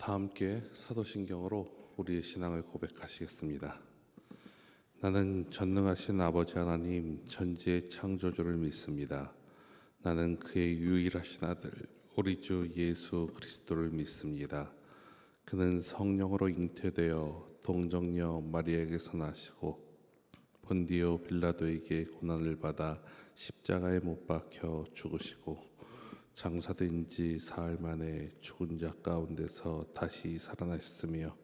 다 함께 사도신경으로 우리의 신앙을 고백하시겠습니다. 나는 전능하신 아버지 하나님 전지의 창조주를 믿습니다. 나는 그의 유일하신 아들 우리 주 예수 그리스도를 믿습니다. 그는 성령으로 잉태되어 동정녀 마리아에게서 나시고 본디오 빌라도에게 고난을 받아 십자가에 못 박혀 죽으시고 장사된 지 사흘 만에 죽은 자 가운데서 다시 살아나셨으며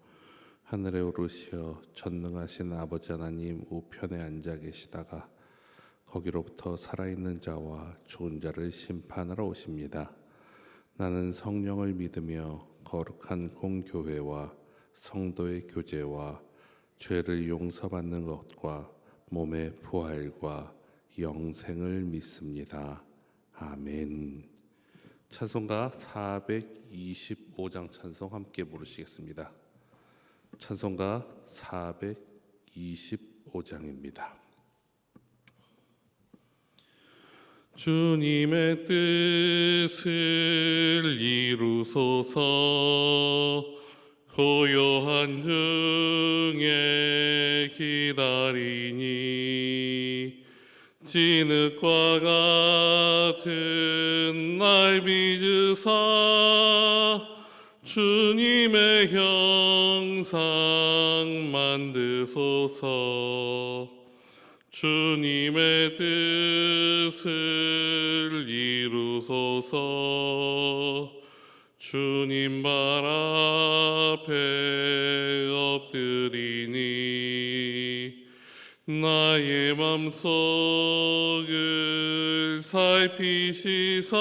하늘에 오르시어 전능하신 아버지 하나님 우편에 앉아 계시다가 거기로부터 살아있는 자와 죽은 자를 심판하러 오십니다. 나는 성령을 믿으며 거룩한 공교회와 성도의 교제와 죄를 용서받는 것과 몸의 부활과 영생을 믿습니다. 아멘. 찬송가 425장 찬송 함께 부르시겠습니다. 찬송가 425장입니다. 주님의 뜻을 이루소서. 고요한 중에 기다리니 진흙과 같은 날 빚으사 주님의 형상 만드소서. 주님의 뜻을 이루소서. 주님 발 앞에 엎드리니 나의 맘속을 살피시사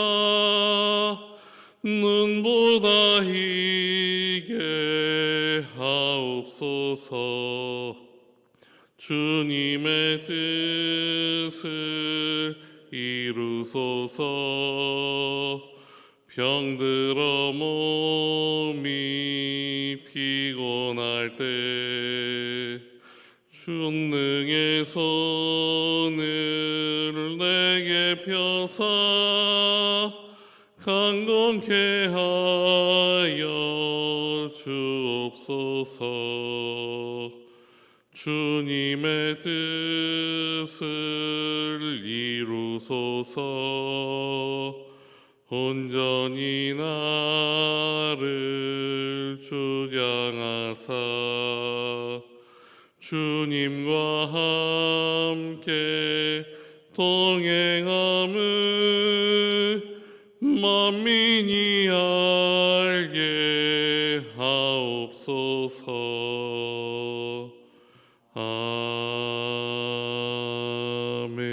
눈보다 희게 하옵소서. 주님의 뜻을 이루소서. 병들어 몸이 피곤할 때 전능의 손을 내게 펴사 강건케 하여 주옵소서. 주님의 뜻을 이루소서. 온전히 나를 주장하사 주님과 함께 동행함을 만민이 알게 하옵소서. 아멘.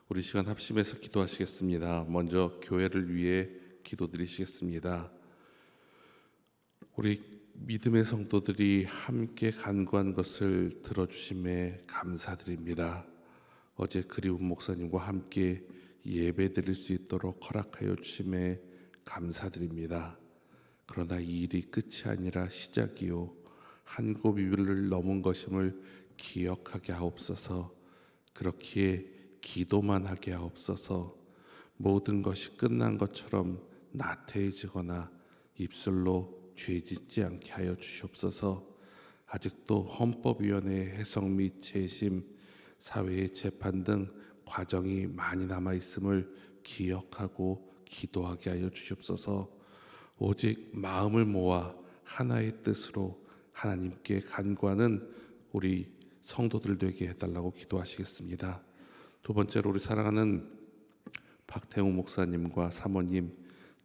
우리 시간 합심해서 기도하시겠습니다. 먼저 교회를 위해 기도드리시겠습니다. 우리 믿음의 성도들이 함께 간구한 것을 들어주심에 감사드립니다. 어제 그리운 목사님과 함께 예배 드릴 수 있도록 허락하여 주심에 감사드립니다. 그러나 이 일이 끝이 아니라 시작이요 한 고비를 넘은 것임을 기억하게 하옵소서. 그렇기에 기도만 하게 하옵소서. 모든 것이 끝난 것처럼 나태해지거나 입술로 죄 짓지 않게 하여 주시옵소서. 아직도 헌법위원회의 해석 및 재심, 사회의 재판 등 과정이 많이 남아있음을 기억하고 기도하게 하여 주시옵소서. 오직 마음을 모아 하나의 뜻으로 하나님께 간구하는 우리 성도들 되게 해달라고 기도하시겠습니다. 두 번째로 우리 사랑하는 박태웅 목사님과 사모님,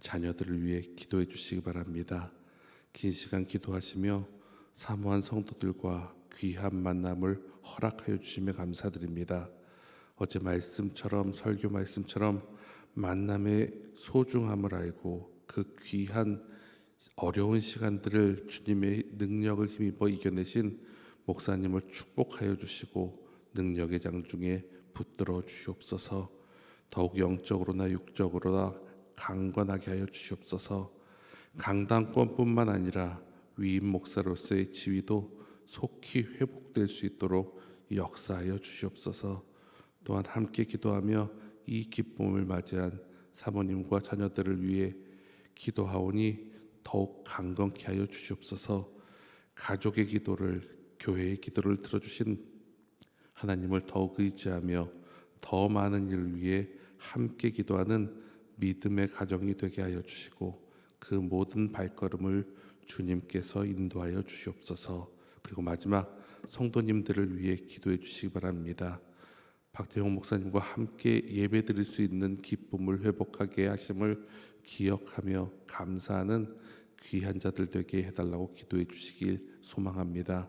자녀들을 위해 기도해 주시기 바랍니다. 긴 시간 기도하시며 사모한 성도들과 귀한 만남을 허락하여 주시며 감사드립니다. 어제 말씀처럼 설교 말씀처럼 만남의 소중함을 알고 그 귀한 어려운 시간들을 주님의 능력을 힘입어 이겨내신 목사님을 축복하여 주시고 능력의 장중에 붙들어 주시옵소서. 더욱 영적으로나 육적으로나 강건하게 하여 주시옵소서. 강단권뿐만 아니라 위임 목사로서의 지위도 속히 회복될 수 있도록 역사하여 주시옵소서. 또한 함께 기도하며 이 기쁨을 맞이한 사모님과 자녀들을 위해 기도하오니 더욱 강건케 하여 주시옵소서. 가족의 기도를, 교회의 기도를 들어주신 하나님을 더욱 의지하며 더 많은 일을 위해 함께 기도하는 믿음의 가정이 되게 하여 주시고 그 모든 발걸음을 주님께서 인도하여 주시옵소서. 그리고 마지막 성도님들을 위해 기도해 주시기 바랍니다. 박태용 목사님과 함께 예배드릴 수 있는 기쁨을 회복하게 하심을 기억하며 감사하는 귀한 자들 되게 해달라고 기도해 주시길 소망합니다.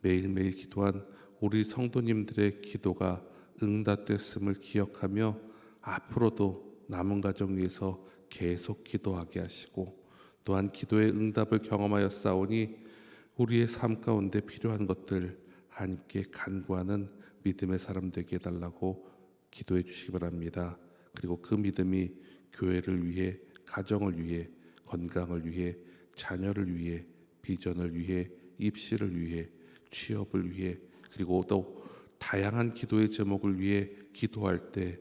매일매일 기도한 우리 성도님들의 기도가 응답됐음을 기억하며 앞으로도 남은 가정 위해서 계속 기도하게 하시고 또한 기도의 응답을 경험하여 싸우니 우리의 삶 가운데 필요한 것들 하나님께 간구하는 믿음의 사람 되게 해달라고 기도해 주시기 바랍니다. 그리고 그 믿음이 교회를 위해, 가정을 위해, 건강을 위해, 자녀를 위해, 비전을 위해, 입시를 위해, 취업을 위해, 그리고 또 다양한 기도의 제목을 위해 기도할 때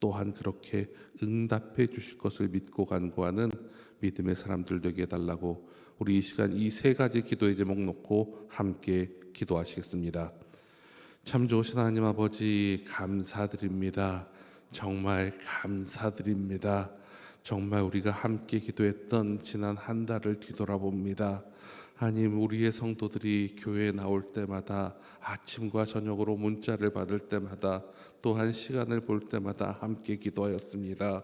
또한 그렇게 응답해 주실 것을 믿고 간구하는 믿음의 사람들 되게 해달라고 우리 이 시간 이 세 가지 기도의 제목 놓고 함께 기도하시겠습니다. 참 좋으신 하나님 아버지 감사드립니다. 정말 감사드립니다. 정말 우리가 함께 기도했던 지난 한 달을 뒤돌아봅니다. 하나님, 우리의 성도들이 교회에 나올 때마다 아침과 저녁으로 문자를 받을 때마다 또한 시간을 볼 때마다 함께 기도하였습니다.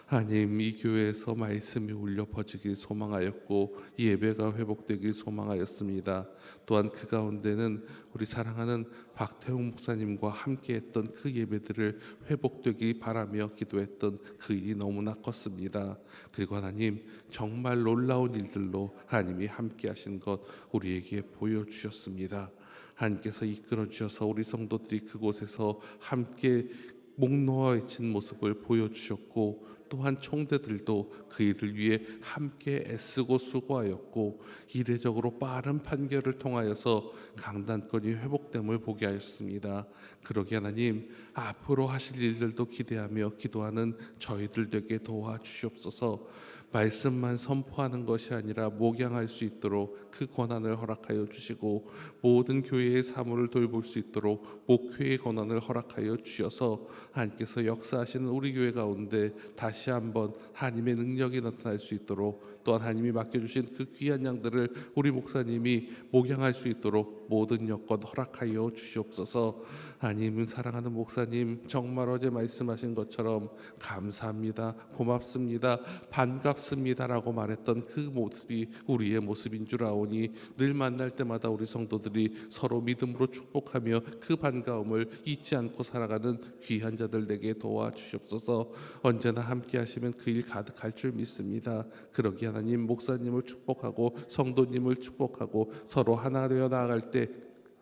하나님, 이 교회에서 말씀이 울려 퍼지길 소망하였고 예배가 회복되길 소망하였습니다. 또한 그 가운데는 우리 사랑하는 박태웅 목사님과 함께했던 그 예배들을 회복되기 바라며 기도했던 그 일이 너무나 컸습니다. 그리고 하나님, 정말 놀라운 일들로 하나님이 함께하신 것 우리에게 보여주셨습니다. 하나님께서 이끌어 주셔서 우리 성도들이 그곳에서 함께 목 놓아 외친 모습을 보여주셨고 또한 총대들도 그 일을 위해 함께 애쓰고 수고하였고 이례적으로 빠른 판결을 통하여서 강단권이 회복됨을 보게 하였습니다. 그러기 하나님, 앞으로 하실 일들도 기대하며 기도하는 저희들 되게 도와주시옵소서. 말씀만 선포하는 것이 아니라 목양할 수 있도록 그 권한을 허락하여 주시고 모든 교회의 사무를 돌볼 수 있도록 목회의 권한을 허락하여 주셔서 하나님께서 역사하시는 우리 교회 가운데 다시 한번 하나님의 능력이 나타날 수 있도록 또한 하나님이 맡겨주신 그 귀한 양들을 우리 목사님이 목양할 수 있도록 모든 여건 허락하여 주시옵소서. 하나님, 사랑하는 목사님, 정말 어제 말씀하신 것처럼 감사합니다, 고맙습니다, 반갑습니다라고 말했던 그 모습이 우리의 모습인 줄 아오니 늘 만날 때마다 우리 성도들이 서로 믿음으로 축복하며 그 반가움을 잊지 않고 살아가는 귀한 자들 되게 도와주시옵소서. 언제나 함께 하시면 그 일 가득할 줄 믿습니다. 그러기 하나님, 목사님을 축복하고 성도님을 축복하고 서로 하나 되어 나아갈 때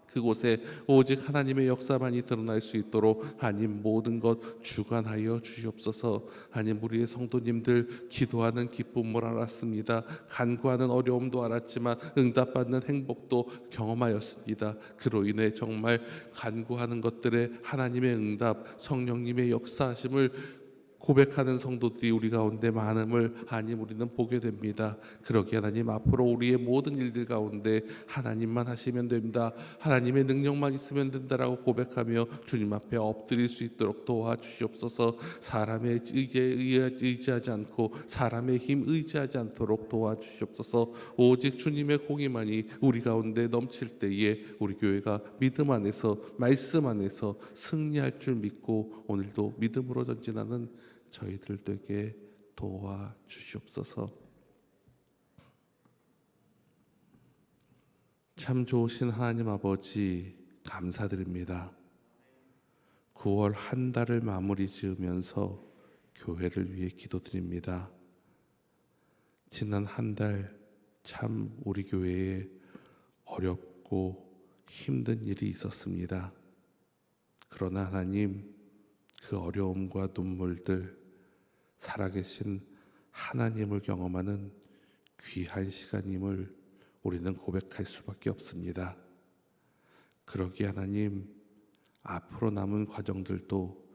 그곳에 오직 하나님의 역사만이 드러날 수 있도록 하나님 모든 것 주관하여 주시옵소서. 하나님, 우리의 성도님들 기도하는 기쁨을 알았습니다. 간구하는 어려움도 알았지만 응답받는 행복도 경험하였습니다. 그로 인해 정말 간구하는 것들에 하나님의 응답, 성령님의 역사하심을 고백하는 성도들이 우리 가운데 많음을 하나님 우리는 보게 됩니다. 그러기에 하나님, 앞으로 우리의 모든 일들 가운데 하나님만 하시면 됩니다, 하나님의 능력만 있으면 된다라고 고백하며 주님 앞에 엎드릴 수 있도록 도와주시옵소서. 사람의 의지에 의지하지 않고 사람의 힘 의지하지 않도록 도와주시옵소서. 오직 주님의 공의만이 우리 가운데 넘칠 때에 우리 교회가 믿음 안에서 말씀 안에서 승리할 줄 믿고 오늘도 믿음으로 전진하는 저희들 되게 도와주시옵소서. 참 좋으신 하나님 아버지 감사드립니다. 9월 한 달을 마무리 지으면서 교회를 위해 기도드립니다. 지난 한 달 참 우리 교회에 어렵고 힘든 일이 있었습니다. 그러나 하나님, 그 어려움과 눈물들, 살아계신 하나님을 경험하는 귀한 시간임을 우리는 고백할 수밖에 없습니다. 그러기에 하나님, 앞으로 남은 과정들도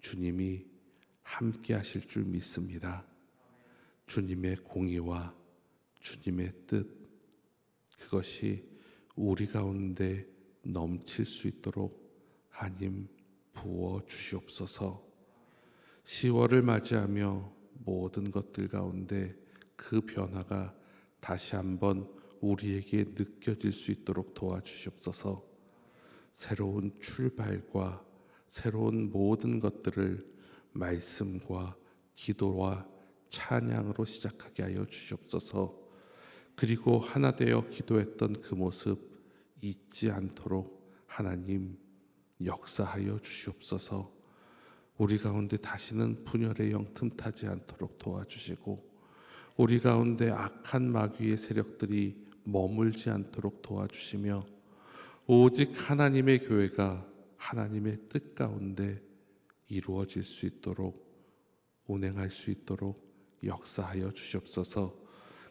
주님이 함께 하실 줄 믿습니다. 주님의 공의와 주님의 뜻, 그것이 우리 가운데 넘칠 수 있도록 하나님 부어 주시옵소서. 10월을 맞이하며 모든 것들 가운데 그 변화가 다시 한번 우리에게 느껴질 수 있도록 도와주시옵소서. 새로운 출발과 새로운 모든 것들을 말씀과 기도와 찬양으로 시작하게 하여 주시옵소서. 그리고 하나 되어 기도했던 그 모습 잊지 않도록 하나님 역사하여 주시옵소서. 우리 가운데 다시는 분열의 영 틈타지 않도록 도와주시고, 우리 가운데 악한 마귀의 세력들이 머물지 않도록 도와주시며, 오직 하나님의 교회가 하나님의 뜻 가운데 이루어질 수 있도록, 운행할 수 있도록 역사하여 주시옵소서.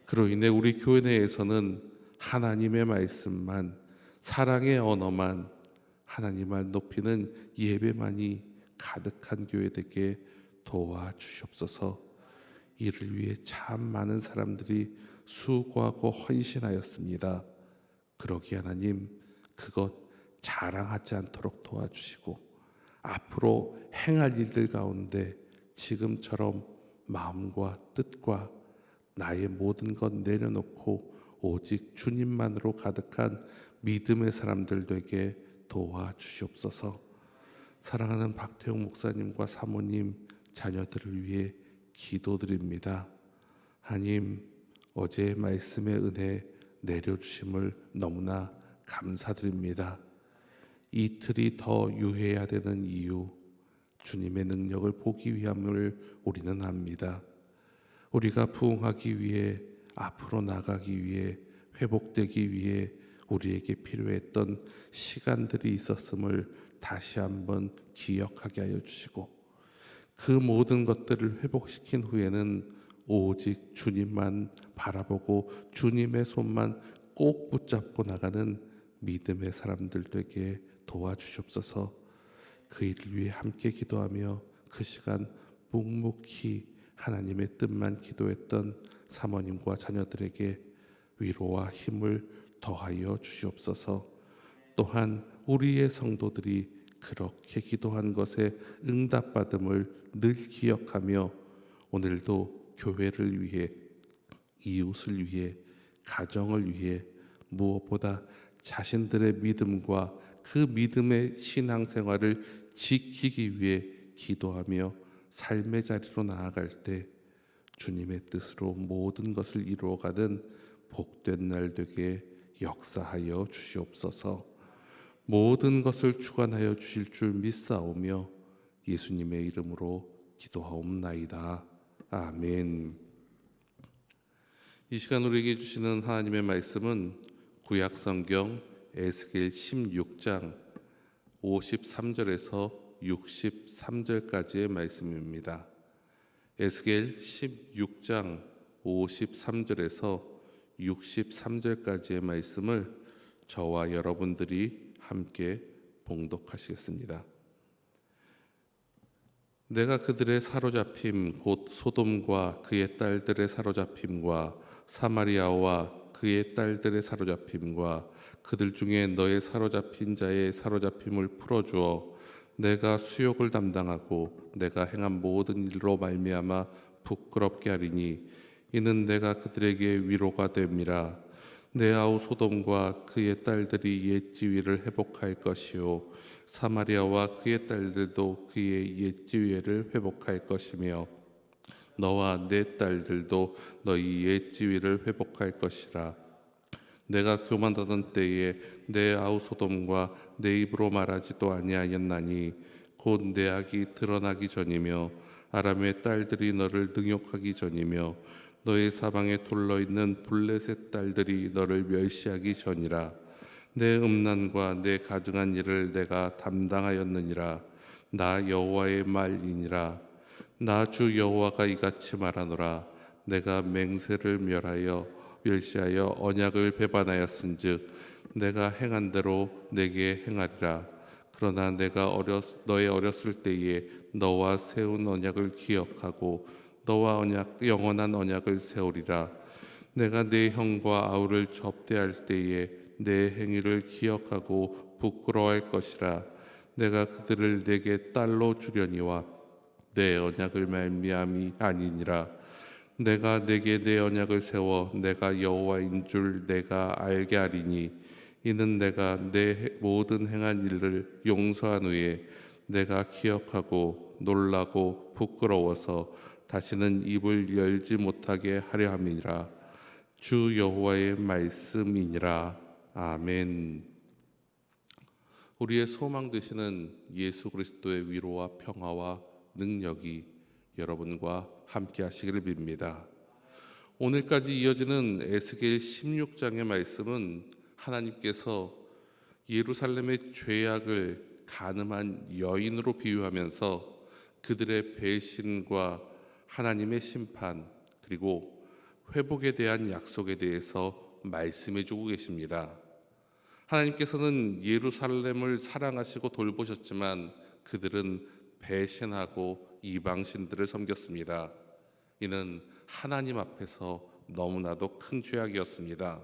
그로 인해 우리 교회 내에서는 하나님의 말씀만, 사랑의 언어만, 하나님을 높이는 예배만이 가득한 교회 되게 도와주시옵소서. 이를 위해 참 많은 사람들이 수고하고 헌신하였습니다. 그러기에 하나님, 그것 자랑하지 않도록 도와주시고, 앞으로 행할 일들 가운데 지금처럼 마음과 뜻과 나의 모든 것 내려놓고 오직 주님만으로 가득한 믿음의 사람들 되게 도와주시옵소서. 사랑하는 박태용 목사님과 사모님, 자녀들을 위해 기도드립니다. 하나님, 어제의 말씀의 은혜 내려주심을 너무나 감사드립니다. 이틀이 더 유해야 되는 이유, 주님의 능력을 보기 위함을 우리는 압니다. 우리가 부흥하기 위해, 앞으로 나가기 위해, 회복되기 위해 우리에게 필요했던 시간들이 있었음을 다시 한번 기억하게 하여 주시고, 그 모든 것들을 회복시킨 후에는 오직 주님만 바라보고 주님의 손만 꼭 붙잡고 나가는 믿음의 사람들 되게 도와주시옵소서. 그 일을 위해 함께 기도하며 그 시간 묵묵히 하나님의 뜻만 기도했던 사모님과 자녀들에게 위로와 힘을 더하여 주시옵소서. 또한 우리의 성도들이 그렇게 기도한 것에 응답받음을 늘 기억하며 오늘도 교회를 위해, 이웃을 위해, 가정을 위해, 무엇보다 자신들의 믿음과 그 믿음의 신앙생활을 지키기 위해 기도하며 삶의 자리로 나아갈 때 주님의 뜻으로 모든 것을 이루어가는 복된 날 되게 역사하여 주시옵소서. 모든 것을 주관하여 주실 줄 믿사오며 예수님의 이름으로 기도하옵나이다. 아멘. 이 시간 우리에게 주시는 하나님의 말씀은 구약성경 에스겔 16장 53절에서 63절까지의 말씀입니다. 에스겔 16장 53절에서 63절까지의 말씀을 저와 여러분들이 함께 봉독하시겠습니다. 내가 그들의 사로잡힘, 곧 소돔과 그의 딸들의 사로잡힘과 사마리아와 그의 딸들의 사로잡힘과 그들 중에 너의 사로잡힌 자의 사로잡힘을 풀어주어 내가 수욕을 담당하고 내가 행한 모든 일로 말미암아 부끄럽게 하리니 이는 내가 그들에게 위로가 됨이라. 내 아우 소돔과 그의 딸들이 옛 지위를 회복할 것이요 사마리아와 그의 딸들도 그의 옛 지위를 회복할 것이며 너와 내 딸들도 너희 옛 지위를 회복할 것이라. 내가 교만하던 때에 내 아우 소돔과 내 입으로 말하지도 아니하였나니 곧 내 악이 드러나기 전이며 아람의 딸들이 너를 능욕하기 전이며 너의 사방에 둘러있는 블레셋 딸들이 너를 멸시하기 전이라. 내 음란과 내 가증한 일을 내가 담당하였느니라. 나 여호와의 말이니라. 나 주 여호와가 이같이 말하노라. 내가 맹세를 멸시하여 언약을 배반하였은즉 내가 행한 대로 내게 행하리라. 그러나 내가 너의 어렸을 때에 너와 세운 언약을 기억하고 너와 영원한 언약을 세우리라. 내가 내 형과 아우를 접대할 때에 내 행위를 기억하고 부끄러워할 것이라. 내가 그들을 내게 딸로 주려니와 내 언약을 말미암이 아니니라. 내가 내게 내 언약을 세워 내가 여호와인 줄 내가 알게 하리니 이는 내가 내 모든 행한 일을 용서한 후에 내가 기억하고 놀라고 부끄러워서 다시는 입을 열지 못하게 하려 함이니라. 주 여호와의 말씀이니라. 아멘. 우리의 소망 되시는 예수 그리스도의 위로와 평화와 능력이 여러분과 함께 하시기를 빕니다. 오늘까지 이어지는 에스겔 16장의 말씀은 하나님께서 예루살렘의 죄악을 간음한 여인으로 비유하면서 그들의 배신과 하나님의 심판 그리고 회복에 대한 약속에 대해서 말씀해 주고 계십니다. 하나님께서는 예루살렘을 사랑하시고 돌보셨지만 그들은 배신하고 이방신들을 섬겼습니다. 이는 하나님 앞에서 너무나도 큰 죄악이었습니다.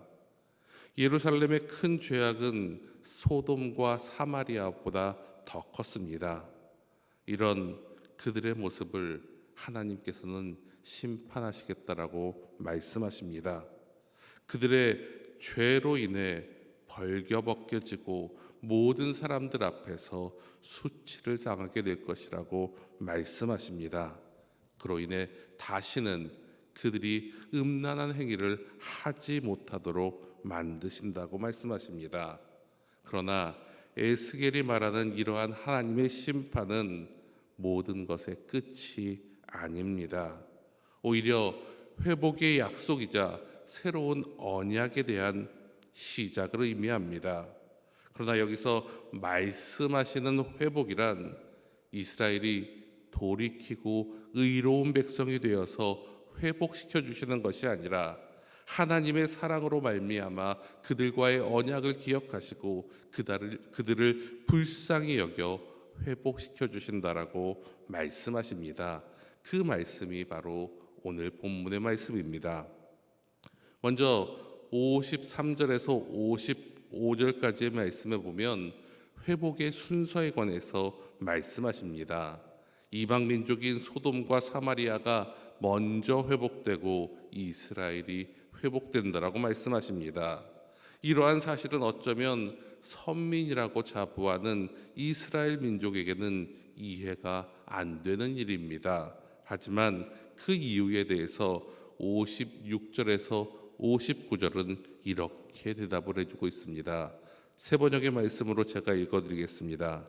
예루살렘의 큰 죄악은 소돔과 사마리아보다 더 컸습니다. 이런 그들의 모습을 하나님께서는 심판하시겠다라고 말씀하십니다. 그들의 죄로 인해 벌겨벗겨지고 모든 사람들 앞에서 수치를 당하게 될 것이라고 말씀하십니다. 그로 인해 다시는 그들이 음란한 행위를 하지 못하도록 만드신다고 말씀하십니다. 그러나 에스겔이 말하는 이러한 하나님의 심판은 모든 것의 끝이 아닙니다. 오히려 회복의 약속이자 새로운 언약에 대한 시작을 의미합니다. 그러나 여기서 말씀하시는 회복이란 이스라엘이 돌이키고 의로운 백성이 되어서 회복시켜 주시는 것이 아니라 하나님의 사랑으로 말미암아 그들과의 언약을 기억하시고 그들을 불쌍히 여겨 회복시켜 주신다라고 말씀하십니다. 그 말씀이 바로 오늘 본문의 말씀입니다. 먼저 53절에서 55절까지의 말씀에 보면 회복의 순서에 관해서 말씀하십니다. 이방 민족인 소돔과 사마리아가 먼저 회복되고 이스라엘이 회복된다라고 말씀하십니다. 이러한 사실은 어쩌면 선민이라고 자부하는 이스라엘 민족에게는 이해가 안 되는 일입니다. 하지만 그 이유에 대해서 56절에서 59절은 이렇게 대답을 해주고 있습니다. 세 번역의 말씀으로 제가 읽어드리겠습니다.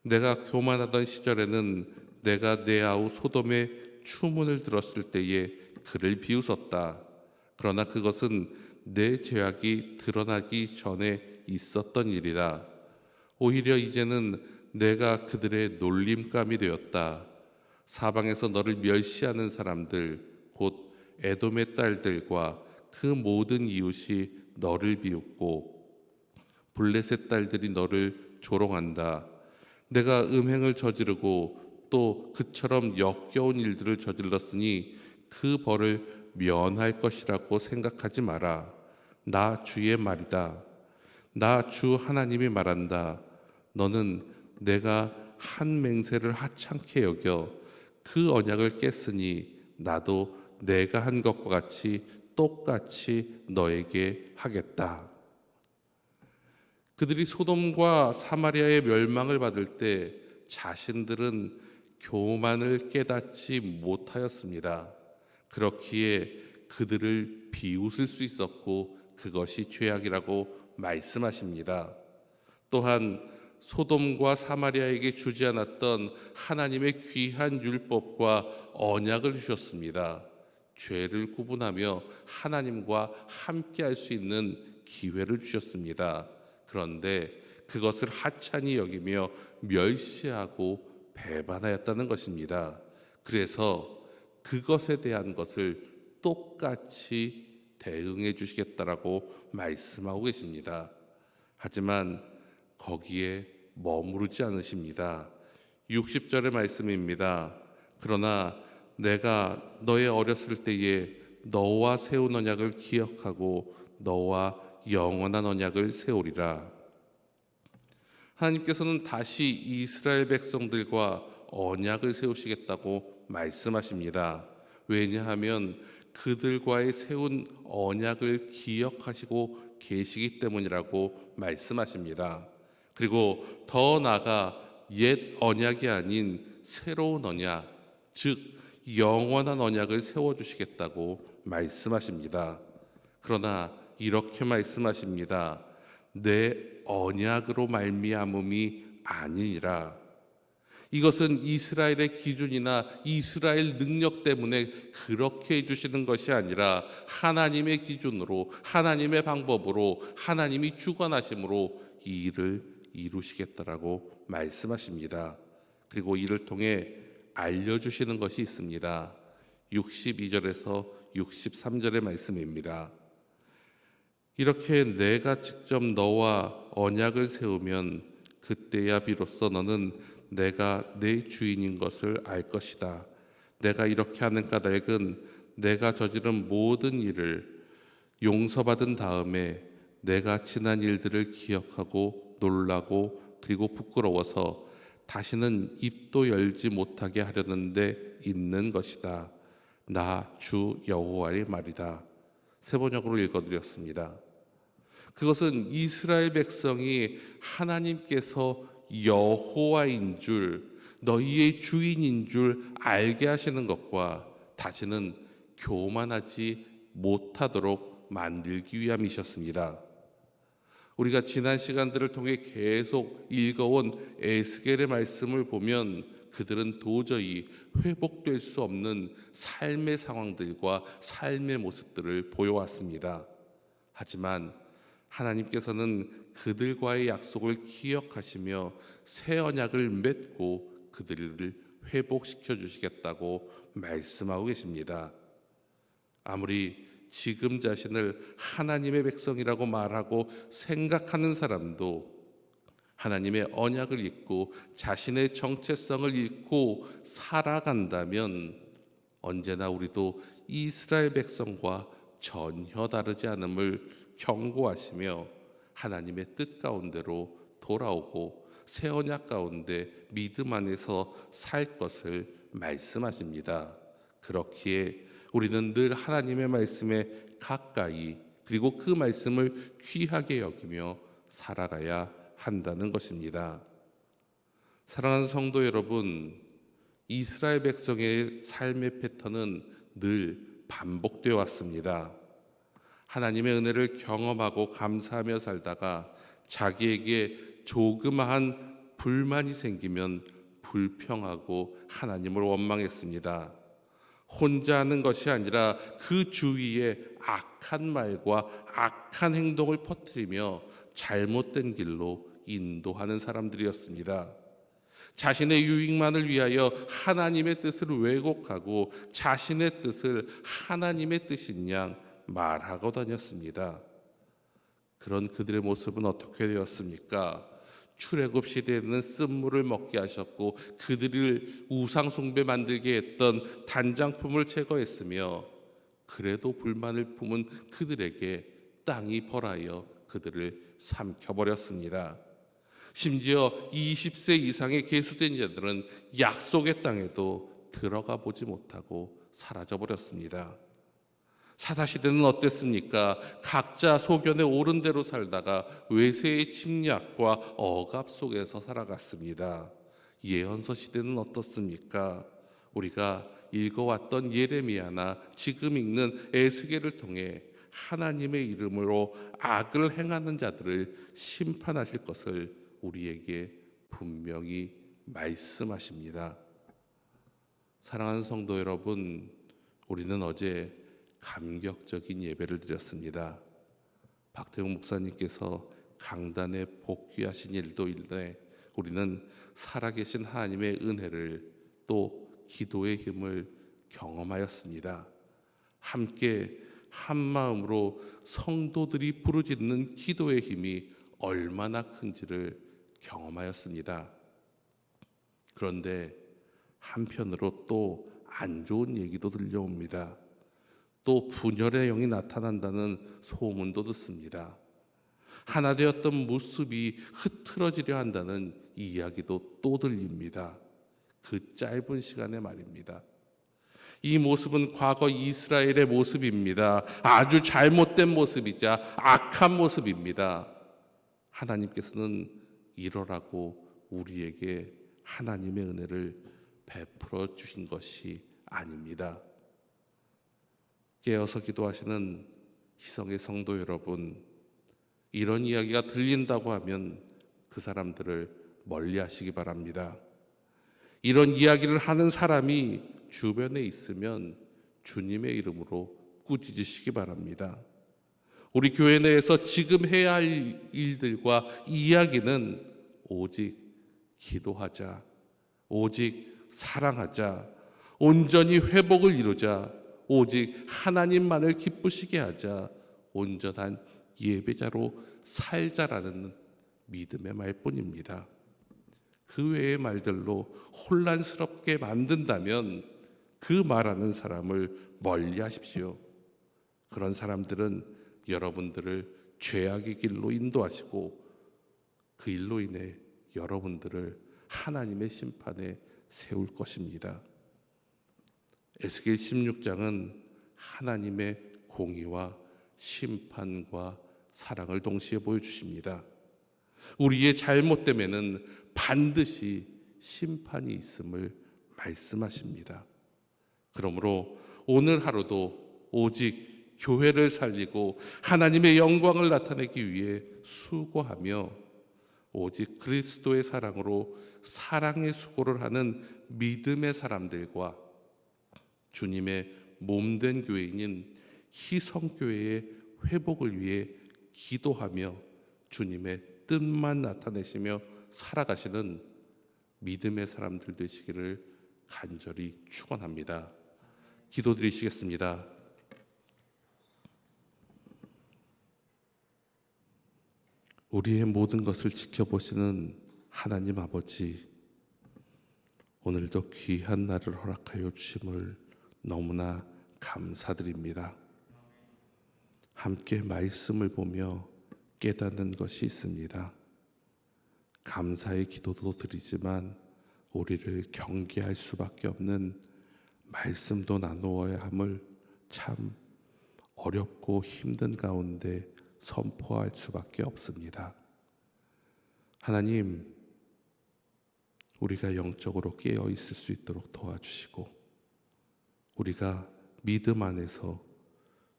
내가 교만하던 시절에는 내가 내 아우 소돔의 추문을 들었을 때에 그를 비웃었다. 그러나 그것은 내 죄악이 드러나기 전에 있었던 일이다. 오히려 이제는 내가 그들의 놀림감이 되었다. 사방에서 너를 멸시하는 사람들, 곧 에돔의 딸들과 그 모든 이웃이 너를 비웃고 블레셋 딸들이 너를 조롱한다. 내가 음행을 저지르고 또 그처럼 역겨운 일들을 저질렀으니 그 벌을 면할 것이라고 생각하지 마라. 나 주의 말이다. 나 주 하나님이 말한다. 너는 내가 한 맹세를 하찮게 여겨 그 언약을 깼으니 나도 내가 한 것과 같이 똑같이 너에게 하겠다. 그들이 소돔과 사마리아의 멸망을 받을 때 자신들은 교만을 깨닫지 못하였습니다. 그렇기에 그들을 비웃을 수 있었고 그것이 죄악이라고 말씀하십니다. 또한 소돔과 사마리아에게 주지 않았던 하나님의 귀한 율법과 언약을 주셨습니다. 죄를 구분하며 하나님과 함께 할 수 있는 기회를 주셨습니다. 그런데 그것을 하찮이 여기며 멸시하고 배반하였다는 것입니다. 그래서 그것에 대한 것을 똑같이 대응해 주시겠다라고 말씀하고 계십니다. 하지만 거기에 머무르지 않으십니다. 60절의 말씀입니다. 그러나 내가 너의 어렸을 때에 너와 세운 언약을 기억하고 너와 영원한 언약을 세우리라. 하나님께서는 다시 이스라엘 백성들과 언약을 세우시겠다고 말씀하십니다. 왜냐하면 그들과의 세운 언약을 기억하시고 계시기 때문이라고 말씀하십니다. 그리고 더 나아가 옛 언약이 아닌 새로운 언약, 즉 영원한 언약을 세워주시겠다고 말씀하십니다. 그러나 이렇게 말씀하십니다. 내 언약으로 말미암음이 아니니라. 이것은 이스라엘의 기준이나 이스라엘 능력 때문에 그렇게 해주시는 것이 아니라 하나님의 기준으로, 하나님의 방법으로, 하나님이 주관하심으로 이 일을 이루시겠다라고 말씀하십니다. 그리고 이를 통해 알려주시는 것이 있습니다. 62절에서 63절의 말씀입니다. 이렇게 내가 직접 너와 언약을 세우면 그때야 비로소 너는 내가 내 주인인 것을 알 것이다. 내가 이렇게 하는 까닭은 내가 저지른 모든 일을 용서받은 다음에 내가 지난 일들을 기억하고 놀라고 그리고 부끄러워서 다시는 입도 열지 못하게 하려는 데 있는 것이다. 나 주 여호와의 말이다. 세 번역으로 읽어드렸습니다. 그것은 이스라엘 백성이 하나님께서 여호와인 줄, 너희의 주인인 줄 알게 하시는 것과 다시는 교만하지 못하도록 만들기 위함이셨습니다. 우리가 지난 시간들을 통해 계속 읽어온 에스겔의 말씀을 보면 그들은 도저히 회복될 수 없는 삶의 상황들과 삶의 모습들을 보여왔습니다. 하지만 하나님께서는 그들과의 약속을 기억하시며 새 언약을 맺고 그들을 회복시켜 주시겠다고 말씀하고 계십니다. 아무리 지금 자신을 하나님의 백성이라고 말하고 생각하는 사람도 하나님의 언약을 잊고 자신의 정체성을 잃고 살아간다면 언제나 우리도 이스라엘 백성과 전혀 다르지 않음을 경고하시며 하나님의 뜻 가운데로 돌아오고 새 언약 가운데 믿음 안에서 살 것을 말씀하십니다. 그렇기에 우리는 늘 하나님의 말씀에 가까이 그리고 그 말씀을 귀하게 여기며 살아가야 한다는 것입니다. 사랑하는 성도 여러분, 이스라엘 백성의 삶의 패턴은 늘 반복되어 왔습니다. 하나님의 은혜를 경험하고 감사하며 살다가 자기에게 조그마한 불만이 생기면 불평하고 하나님을 원망했습니다. 혼자 하는 것이 아니라 그 주위에 악한 말과 악한 행동을 퍼뜨리며 잘못된 길로 인도하는 사람들이었습니다. 자신의 유익만을 위하여 하나님의 뜻을 왜곡하고 자신의 뜻을 하나님의 뜻인 양 말하고 다녔습니다. 그런 그들의 모습은 어떻게 되었습니까? 출애굽 시대에는 쓴물을 먹게 하셨고 그들을 우상 숭배 만들게 했던 단장품을 제거했으며 그래도 불만을 품은 그들에게 땅이 벌하여 그들을 삼켜버렸습니다. 심지어 20세 이상의 계수된 자들은 약속의 땅에도 들어가 보지 못하고 사라져버렸습니다. 사사시대는 어땠습니까? 각자 소견에 옳은 대로 살다가 외세의 침략과 억압 속에서 살아갔습니다. 예언서 시대는 어떻습니까? 우리가 읽어왔던 예레미야나 지금 읽는 에스겔을 통해 하나님의 이름으로 악을 행하는 자들을 심판하실 것을 우리에게 분명히 말씀하십니다. 사랑하는 성도 여러분, 우리는 어제 감격적인 예배를 드렸습니다. 박태웅 목사님께서 강단에 복귀하신 일도 일래 우리는 살아계신 하나님의 은혜를 또 기도의 힘을 경험하였습니다. 함께 한 마음으로 성도들이 부르짖는 기도의 힘이 얼마나 큰지를 경험하였습니다. 그런데 한편으로 또 안 좋은 얘기도 들려옵니다. 또 분열의 영이 나타난다는 소문도 듣습니다. 하나 되었던 모습이 흐트러지려 한다는 이야기도 또 들립니다. 그 짧은 시간에 말입니다. 이 모습은 과거 이스라엘의 모습입니다. 아주 잘못된 모습이자 악한 모습입니다. 하나님께서는 이러라고 우리에게 하나님의 은혜를 베풀어 주신 것이 아닙니다. 깨어서 기도하시는 희성의 성도 여러분, 이런 이야기가 들린다고 하면 그 사람들을 멀리 하시기 바랍니다. 이런 이야기를 하는 사람이 주변에 있으면 주님의 이름으로 꾸짖으시기 바랍니다. 우리 교회 내에서 지금 해야 할 일들과 이야기는 오직 기도하자, 오직 사랑하자, 온전히 회복을 이루자, 오직 하나님만을 기쁘시게 하자, 온전한 예배자로 살자라는 믿음의 말뿐입니다. 그 외의 말들로 혼란스럽게 만든다면 그 말하는 사람을 멀리 하십시오. 그런 사람들은 여러분들을 죄악의 길로 인도하시고 그 일로 인해 여러분들을 하나님의 심판에 세울 것입니다. 에스겔 16장은 하나님의 공의와 심판과 사랑을 동시에 보여주십니다. 우리의 잘못 때문에는 반드시 심판이 있음을 말씀하십니다. 그러므로 오늘 하루도 오직 교회를 살리고 하나님의 영광을 나타내기 위해 수고하며 오직 그리스도의 사랑으로 사랑의 수고를 하는 믿음의 사람들과 주님의 몸된 교회인인 희성교회의 회복을 위해 기도하며 주님의 뜻만 나타내시며 살아가시는 믿음의 사람들 되시기를 간절히 축원합니다. 기도드리시겠습니다. 우리의 모든 것을 지켜보시는 하나님 아버지, 오늘도 귀한 날을 허락하여 주심을 너무나 감사드립니다. 함께 말씀을 보며 깨닫는 것이 있습니다. 감사의 기도도 드리지만 우리를 경계할 수밖에 없는 말씀도 나누어야 함을 참 어렵고 힘든 가운데 선포할 수밖에 없습니다. 하나님, 우리가 영적으로 깨어 있을 수 있도록 도와주시고 우리가 믿음 안에서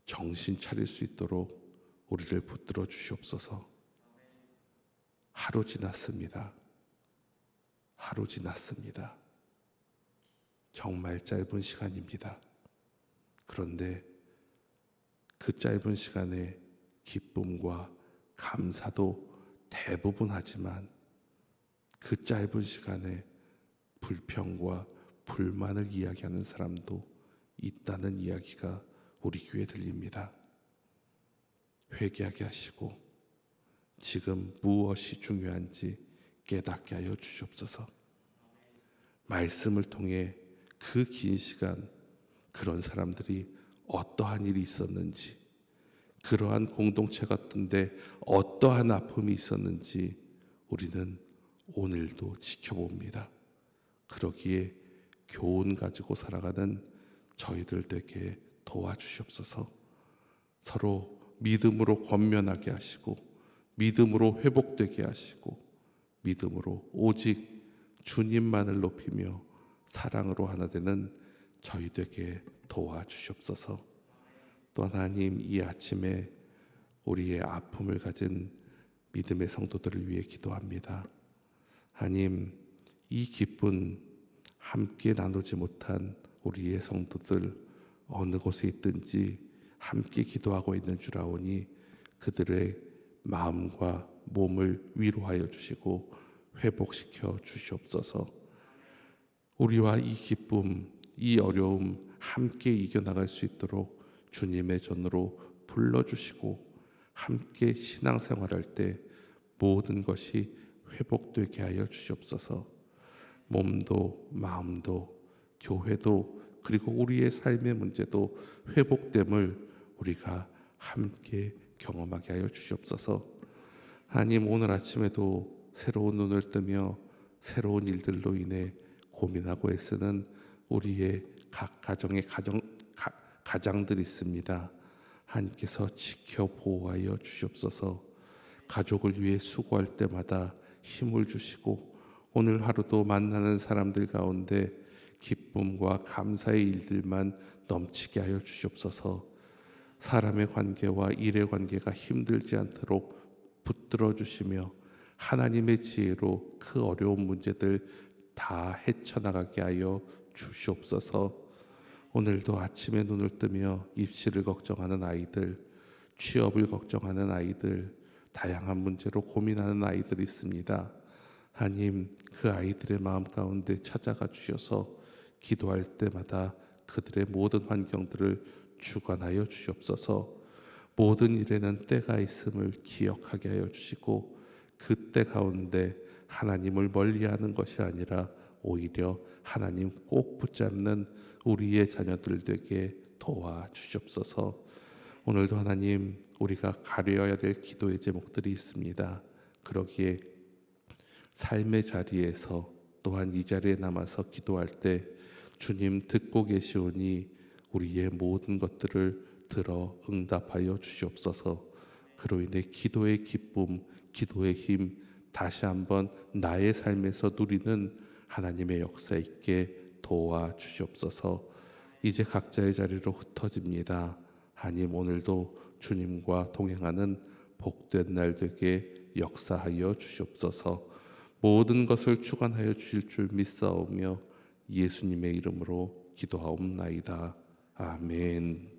정신 차릴 수 있도록 우리를 붙들어 주시옵소서. 하루 지났습니다. 하루 지났습니다. 정말 짧은 시간입니다. 그런데 그 짧은 시간에 기쁨과 감사도 대부분 하지만 그 짧은 시간에 불평과 불만을 이야기하는 사람도 있다는 이야기가 우리 귀에 들립니다. 회개하게 하시고 지금 무엇이 중요한지 깨닫게 하여 주시옵소서. 말씀을 통해 그 긴 시간 그런 사람들이 어떠한 일이 있었는지, 그러한 공동체 같은데 어떠한 아픔이 있었는지 우리는 오늘도 지켜봅니다. 그러기에 교훈 가지고 살아가는 저희들 되게 도와주시옵소서. 서로 믿음으로 권면하게 하시고 믿음으로 회복되게 하시고 믿음으로 오직 주님만을 높이며 사랑으로 하나 되는 저희 되게 도와주시옵소서. 또 하나님, 이 아침에 우리의 아픔을 가진 믿음의 성도들을 위해 기도합니다. 하나님, 이 기쁨 함께 나누지 못한 우리의 성도들 어느 곳에 있든지 함께 기도하고 있는 줄 아오니 그들의 마음과 몸을 위로하여 주시고 회복시켜 주시옵소서. 우리와 이 기쁨, 이 어려움 함께 이겨나갈 수 있도록 주님의 전으로 불러주시고 함께 신앙생활할 때 모든 것이 회복되게 하여 주시옵소서. 몸도 마음도 교회도 그리고 우리의 삶의 문제도 회복됨을 우리가 함께 경험하게 하여 주시옵소서. 하나님, 오늘 아침에도 새로운 눈을 뜨며 새로운 일들로 인해 고민하고 애쓰는 우리의 각 가정의 가장들이 있습니다. 하나님께서 지켜 보호하여 주시옵소서. 가족을 위해 수고할 때마다 힘을 주시고 오늘 하루도 만나는 사람들 가운데 기쁨과 감사의 일들만 넘치게 하여 주시옵소서. 사람의 관계와 일의 관계가 힘들지 않도록 붙들어 주시며 하나님의 지혜로 그 어려운 문제들 다 헤쳐나가게 하여 주시옵소서. 오늘도 아침에 눈을 뜨며 입시를 걱정하는 아이들, 취업을 걱정하는 아이들, 다양한 문제로 고민하는 아이들이 있습니다. 하나님, 그 아이들의 마음 가운데 찾아가 주셔서 기도할 때마다 그들의 모든 환경들을 주관하여 주시옵소서. 모든 일에는 때가 있음을 기억하게 하여 주시고 그 때 가운데 하나님을 멀리하는 것이 아니라 오히려 하나님 꼭 붙잡는 우리의 자녀들 되게 도와주시옵소서. 오늘도 하나님, 우리가 가려야 될 기도의 제목들이 있습니다. 그러기에 삶의 자리에서 또한 이 자리에 남아서 기도할 때 주님 듣고 계시오니 우리의 모든 것들을 들어 응답하여 주시옵소서. 그로 인해 기도의 기쁨, 기도의 힘 다시 한번 나의 삶에서 누리는 하나님의 역사 있게 도와주시옵소서. 이제 각자의 자리로 흩어집니다. 하나님, 오늘도 주님과 동행하는 복된 날 되게 역사하여 주시옵소서. 모든 것을 주관하여 주실 줄 믿사오며 예수님의 이름으로 기도하옵나이다. 아멘.